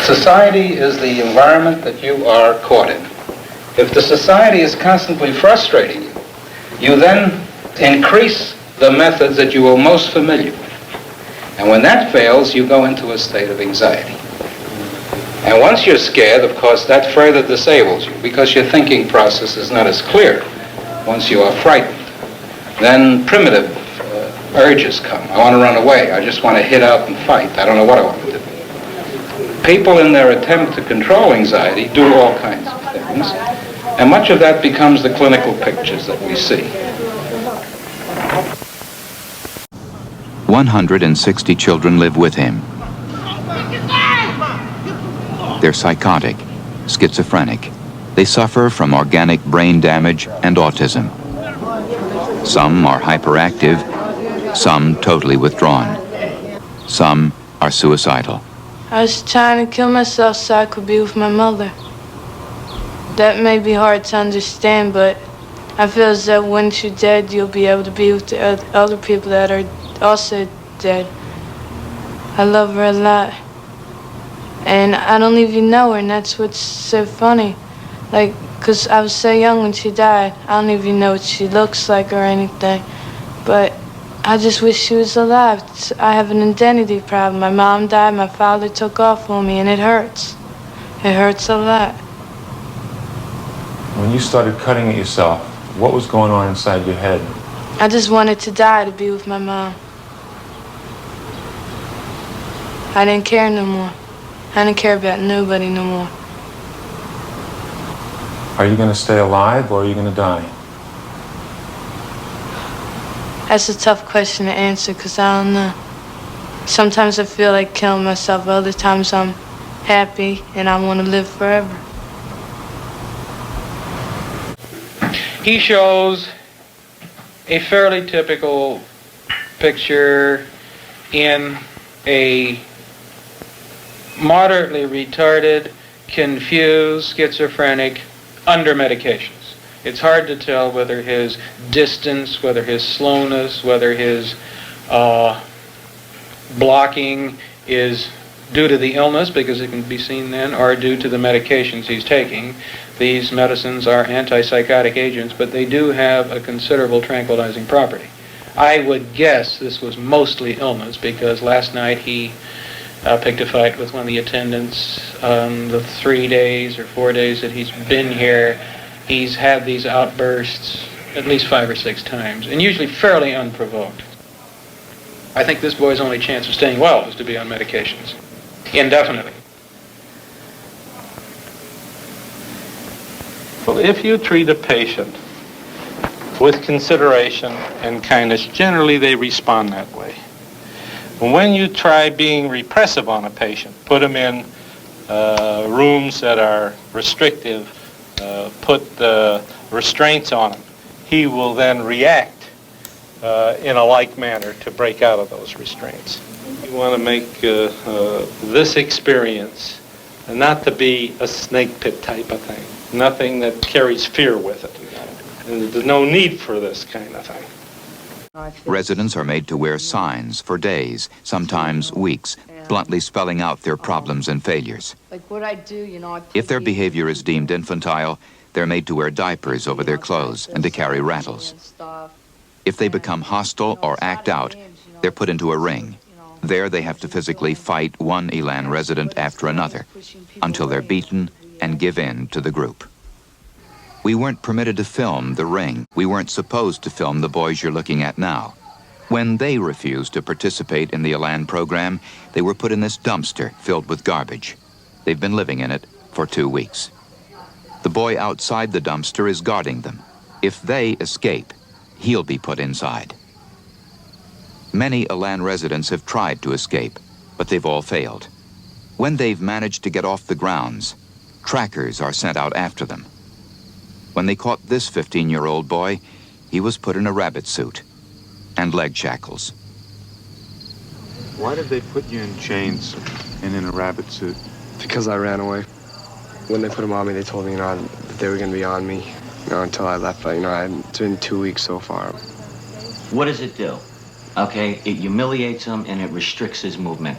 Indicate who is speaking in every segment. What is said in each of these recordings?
Speaker 1: Society is the environment that you are caught in. If the society is constantly frustrating you, you then increase the methods that you are most familiar with. And when that fails, you go into a state of anxiety. And once you're scared, of course, that further disables you because your thinking process is not as clear once you are frightened. Then primitive urges come. I want to run away. I just want to hit out and fight. I don't know what I want to do. People in their attempt to control anxiety do all kinds of things, and much of that becomes the clinical pictures that we see.
Speaker 2: 160 children live with him. They're psychotic, schizophrenic. They suffer from organic brain damage and autism. Some are hyperactive, some totally withdrawn. Some are suicidal.
Speaker 3: I was trying to kill myself so I could be with my mother. That may be hard to understand, but I feel as though once you're dead, you'll be able to be with the other people that are also dead. I love her a lot. And I don't even know her, and that's what's so funny. Like, because I was so young when she died, I don't even know what she looks like or anything. But I just wish she was alive. I have an identity problem. My mom died, my father took off on me, and it hurts. It hurts a lot.
Speaker 4: When you started cutting at yourself, what was going on inside your head?
Speaker 3: I just wanted to die to be with my mom. I didn't care no more. I didn't care about nobody no more.
Speaker 4: Are you going to stay alive or are you going to die?
Speaker 3: That's a tough question to answer because I don't know. Sometimes I feel like killing myself. Other times I'm happy and I want to live forever.
Speaker 1: He shows a fairly typical picture in a moderately retarded, confused, schizophrenic, under medications. It's hard to tell whether his distance, whether his slowness, whether his blocking is due to the illness, because it can be seen then, or due to the medications he's taking. These medicines are antipsychotic agents, but they do have a considerable tranquilizing property. I would guess this was mostly illness, because last night he picked a fight with one of the attendants. The 3 days or 4 days that he's been here, he's had these outbursts at least 5 or 6 times, and usually fairly unprovoked. I think this boy's only chance of staying well is to be on medications, indefinitely.
Speaker 5: Well, if you treat a patient with consideration and kindness, generally they respond that way. When you try being repressive on a patient, put them in rooms that are restrictive, put restraints on him, he will then react in a like manner to break out of those restraints. You want to make this experience not to be a snake pit type of thing, nothing that carries fear with it. And there's no need for this kind of thing.
Speaker 2: Residents are made to wear signs for days, sometimes weeks, bluntly spelling out their problems and failures.
Speaker 3: Like what I do, you know,
Speaker 2: If their behavior is deemed infantile, they're made to wear diapers over their clothes and to carry rattles. If they become hostile or act out, they're put into a ring. There they have to physically fight one Elan resident after another until they're beaten and give in to the group. We weren't permitted to film the ring. We weren't supposed to film the boys you're looking at now. When they refused to participate in the Elan program, they were put in this dumpster filled with garbage. They've been living in it for 2 weeks. The boy outside the dumpster is guarding them. If they escape, he'll be put inside. Many Elan residents have tried to escape, but they've all failed. When they've managed to get off the grounds, trackers are sent out after them. When they caught this 15-year-old boy, he was put in a rabbit suit and leg shackles.
Speaker 6: Why did they put you in chains and in a rabbit suit?
Speaker 7: Because I ran away. When they put him on me, they told me, that they were going to be on me, until I left. But, it's been 2 weeks so far.
Speaker 8: What does it do? Okay, it humiliates him and it restricts his movement.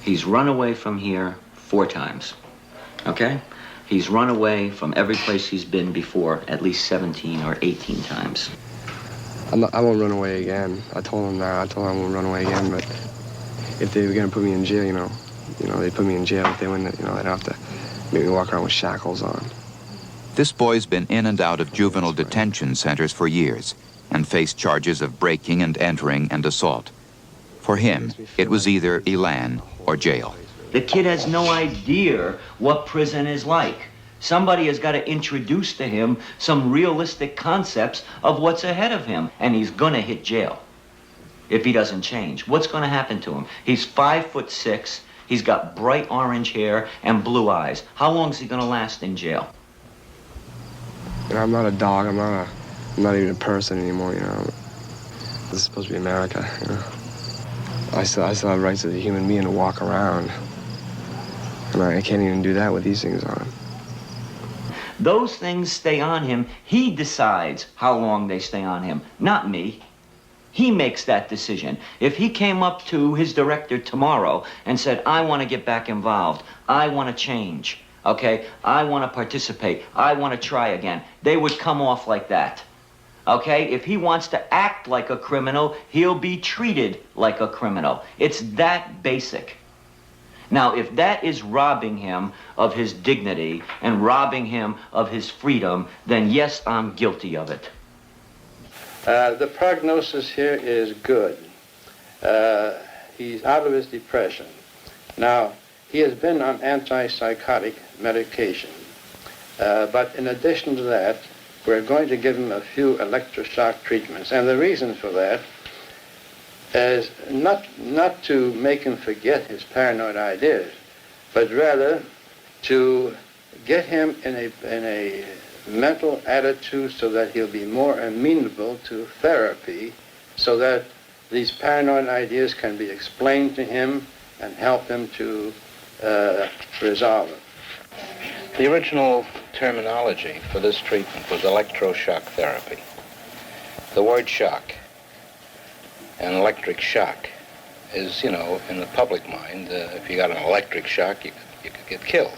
Speaker 8: He's run away from here 4 times. Okay? He's run away from every place he's been before at least 17 or 18 times.
Speaker 7: I won't run away again. I told him that. I told him I won't run away again, but if they were going to put me in jail, they put me in jail. If they wouldn't, they'd have to make me walk around with shackles on.
Speaker 2: This boy's been in and out of juvenile detention centers for years and faced charges of breaking and entering and assault. For him, it was either Elan or jail.
Speaker 8: The kid has no idea what prison is like. Somebody has got to introduce to him some realistic concepts of what's ahead of him, and he's gonna hit jail if he doesn't change. What's gonna happen to him? He's 5'6", he's got bright orange hair and blue eyes. How long is he gonna last in jail?
Speaker 7: I'm not a dog, I'm not even a person anymore, This is supposed to be America, I still have rights as a human being to walk around. And I can't even do that with these things on.
Speaker 8: Those things stay on him. He decides how long they stay on him, not me. He makes that decision. If he came up to his director tomorrow and said, I want to get back involved, I want to change, okay? I want to participate, I want to try again, they would come off like that, okay? If he wants to act like a criminal, he'll be treated like a criminal. It's that basic. Now, if that is robbing him of his dignity and robbing him of his freedom, then yes, I'm guilty of it.
Speaker 9: The prognosis here is good. He's out of his depression. Now, he has been on antipsychotic medication. But in addition to that, we're going to give him a few electroshock treatments. And the reason for that is not to make him forget his paranoid ideas, but rather to get him in a mental attitude so that he'll be more amenable to therapy, so that these paranoid ideas can be explained to him and help him to resolve them.
Speaker 1: The original terminology for this treatment was electroshock therapy. The word shock, an electric shock, is, in the public mind, if you got an electric shock, you could get killed.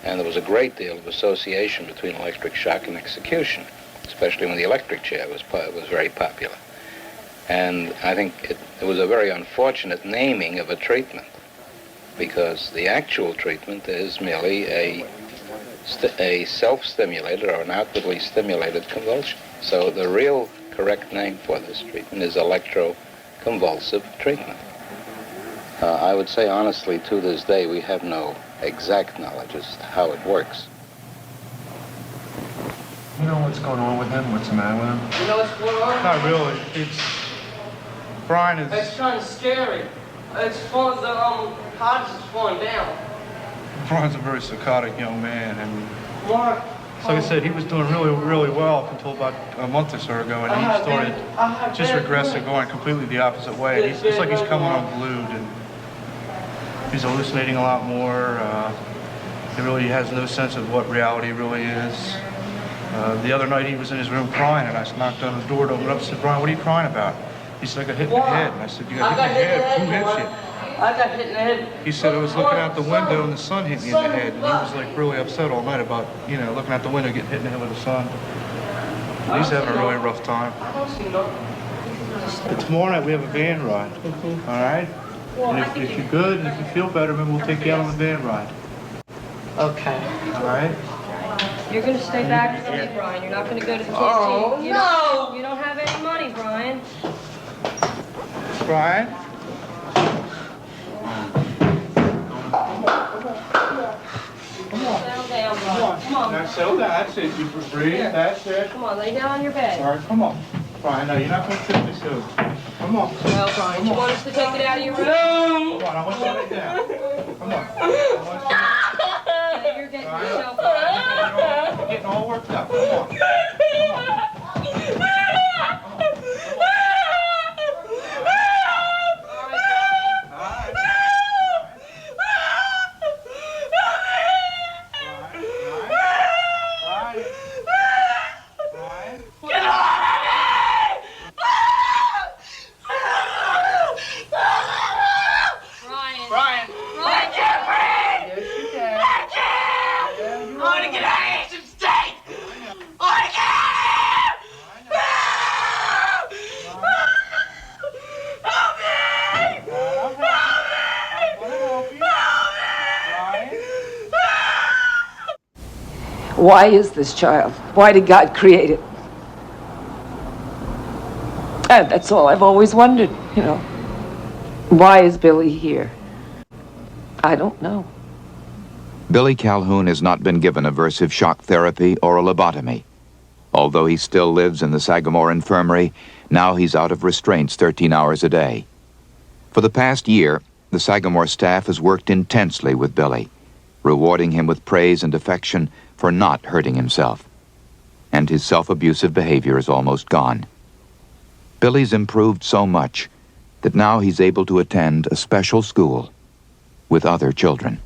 Speaker 1: And there was a great deal of association between electric shock and execution, especially when the electric chair was very popular. And I think it was a very unfortunate naming of a treatment, because the actual treatment is merely a self-stimulated or an outwardly stimulated convulsion. So the real correct name for this treatment is electroconvulsive treatment. I would say honestly, to this day, we have no exact knowledge as to how it works.
Speaker 6: You know what's going on with him? What's the matter with him?
Speaker 10: You know what's going on?
Speaker 6: Not really. Brian is...
Speaker 10: It's kind of scary. It's falling, the house is falling down.
Speaker 6: Brian's a very psychotic young man.
Speaker 10: Mark.
Speaker 6: So like I said, he was doing really, really well up until about a month or so ago, and he started just regressing, going completely the opposite way. It's like he's coming unglued, and he's hallucinating a lot more. He really has no sense of what reality really is. The other night he was in his room crying, and I knocked on his door to open up and said, Brian, what are you crying about? He said, I got hit in the head. And I said, you got hit in the head? Who hit you?
Speaker 10: I got hit in the head.
Speaker 6: He said, I was looking out the window and the sun hit me in the head. And he was like really upset all night about, looking out the window, getting hit in the head with the sun. He's having a really rough time. But tomorrow night we have a van ride, all right? And if you're good and if you feel better, maybe we'll take you out on the van ride.
Speaker 10: Okay.
Speaker 6: All right?
Speaker 11: You're going to stay back with me, Brian. You're not going to go to the canteen.
Speaker 10: Oh, no!
Speaker 11: You don't have any money, Brian.
Speaker 6: Brian?
Speaker 11: Settle down, Brian. Come on.
Speaker 6: Now settle down. That's it. You breathe. That's it.
Speaker 11: Come on, lay down on your bed.
Speaker 6: All right, come on. Brian, no, you're not going to take this over. Come on.
Speaker 11: Well, Brian, you want us to take it out of your room?
Speaker 10: No!
Speaker 6: Come on, I want you to lay down. Come on. I want you to...
Speaker 11: Yeah, you're getting
Speaker 6: Brian,
Speaker 11: yourself
Speaker 6: you're getting all worked up. Come on. Come on.
Speaker 12: Why is this child? Why did God create it? And that's all I've always wondered, you know. Why is Billy here? I don't know.
Speaker 2: Billy Calhoun has not been given aversive shock therapy or a lobotomy. Although he still lives in the Sagamore Infirmary, now he's out of restraints 13 hours a day. For the past year, the Sagamore staff has worked intensely with Billy, rewarding him with praise and affection for not hurting himself. And his self-abusive behavior is almost gone. Billy's improved so much that now he's able to attend a special school with other children.